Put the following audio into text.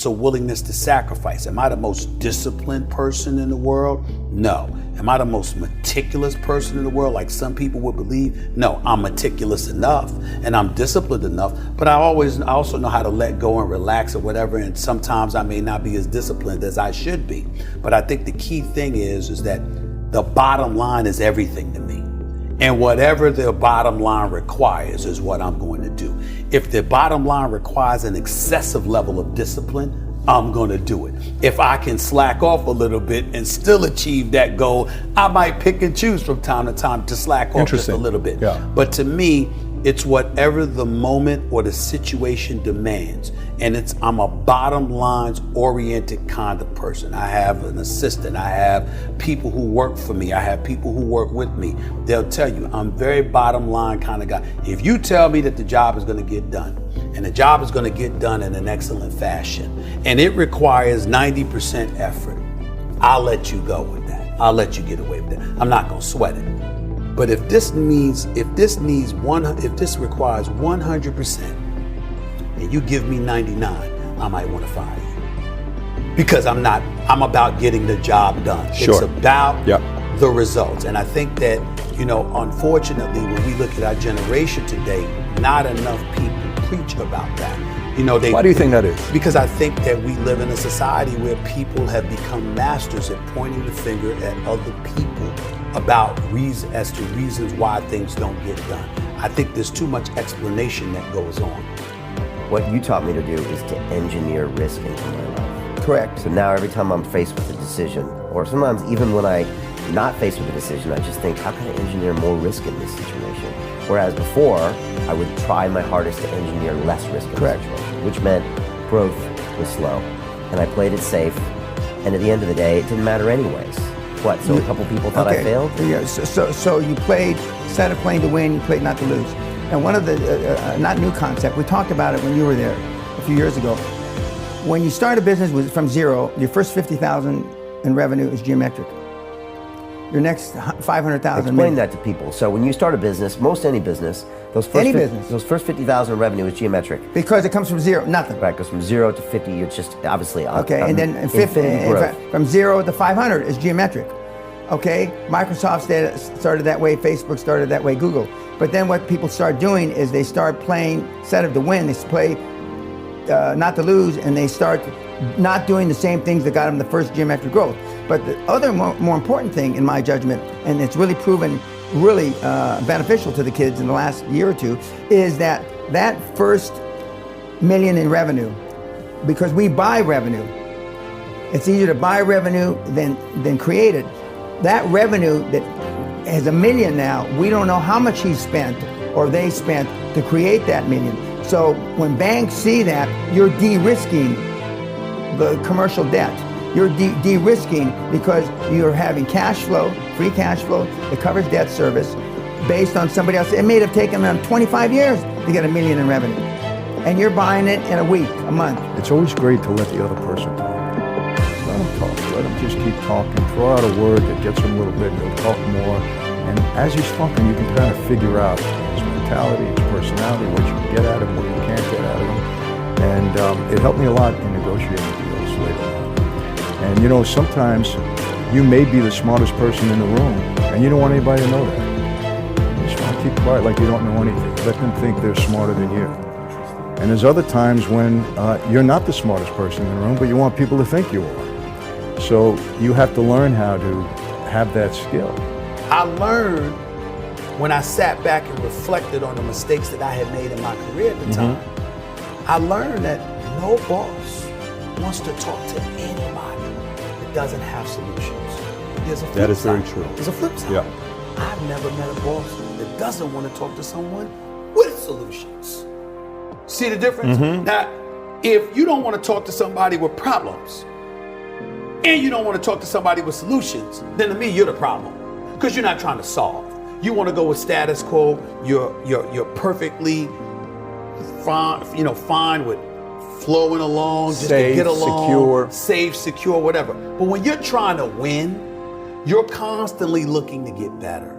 It's a willingness to sacrifice. Am I the most disciplined person in the world? No. Am I the most meticulous person in the world, like some people would believe? No, I'm meticulous enough and I'm disciplined enough, but I also know how to let go and relax or whatever, and sometimes I may not be as disciplined as I should be. But I think the key thing is that the bottom line is everything to me. And whatever the bottom line requires is what I'm going to do. If the bottom line requires an excessive level of discipline, I'm going to do it. If I can slack off a little bit and still achieve that goal, I might pick and choose from time to time to slack off just a little bit. Yeah. But to me, it's whatever the moment or the situation demands. And I'm a bottom lines oriented kind of person. I have an assistant. I have people who work for me. I have people who work with me. They'll tell you I'm very bottom line kind of guy. If you tell me that the job is going to get done, and the job is going to get done in an excellent fashion, and it requires 90% effort, I'll let you go with that. I'll let you get away with that. I'm not going to sweat it. But if this requires 100% and you give me 99, I might want to fire you. Because I'm about getting the job done. Sure. It's about the results. And I think that, unfortunately, when we look at our generation today, not enough people preach about that. Why do you think that is? Because I think that we live in a society where people have become masters at pointing the finger at other people about reasons why things don't get done. I think there's too much explanation that goes on. What you taught me to do is to engineer risk into my life. Correct. So now every time I'm faced with a decision, or sometimes even when I'm not faced with a decision, I just think, how can I engineer more risk in this situation? Whereas before, I would try my hardest to engineer less risk in the situation, which meant growth was slow. And I played it safe. And at the end of the day, it didn't matter anyways. What, so a couple people thought I failed? Yeah, so you played, instead of playing to win, you played not to lose. And one of the, not new concept, we talked about it when you were there a few years ago. When you start a business from zero, your first 50,000 in revenue is geometric. Your next 500,000. Explain that to people. So when you start a business, any business, those first 50,000 in revenue is geometric. Because it comes from zero, nothing. Right, it goes from 0 to 50, you're just obviously okay, and then 50, from 0 to 500 is geometric. Okay, Microsoft started that way, Facebook started that way, Google. But then what people start doing is they start playing, instead of to win, they play not to lose, and they start not doing the same things that got them the first geometric growth. But the other more important thing, in my judgment, and it's really proven really beneficial to the kids in the last year or two, is that first million in revenue, because we buy revenue. It's easier to buy revenue than create it. That revenue that has a million now, we don't know how much he spent or they spent to create that million. So when banks see that, you're de-risking the commercial debt. You're de-risking because you're having cash flow, free cash flow that covers debt service based on somebody else. It may have taken them 25 years to get $1 million in revenue. And you're buying it in a week, a month. It's always great to let the other person talk. Let them talk. Let them just keep talking. Throw out a word that gets them a little bit, and they'll talk more. And as he's talking, you can kind of figure out his mentality, his personality, what you can get out of him, what you can't get out of him. And it helped me a lot in negotiating deals later on. And sometimes you may be the smartest person in the room, and you don't want anybody to know that. You just want to keep quiet like you don't know anything. Let them think they're smarter than you. And there's other times when you're not the smartest person in the room, but you want people to think you are. So you have to learn how to have that skill. I learned when I sat back and reflected on the mistakes that I had made in my career at the time. I learned that no boss wants to talk to anybody that doesn't have solutions. There's a flip That is side. very true. There's a flip side. Yeah. I've never met a boss that doesn't want to talk to someone with solutions. See the difference? Now, if you don't want to talk to somebody with problems, and you don't want to talk to somebody with solutions, then to me, you're the problem. Because you're not trying to solve. You want to go with status quo. You're perfectly fine with flowing along, just to get along, secure. safe, secure, whatever. But when you're trying to win, you're constantly looking to get better.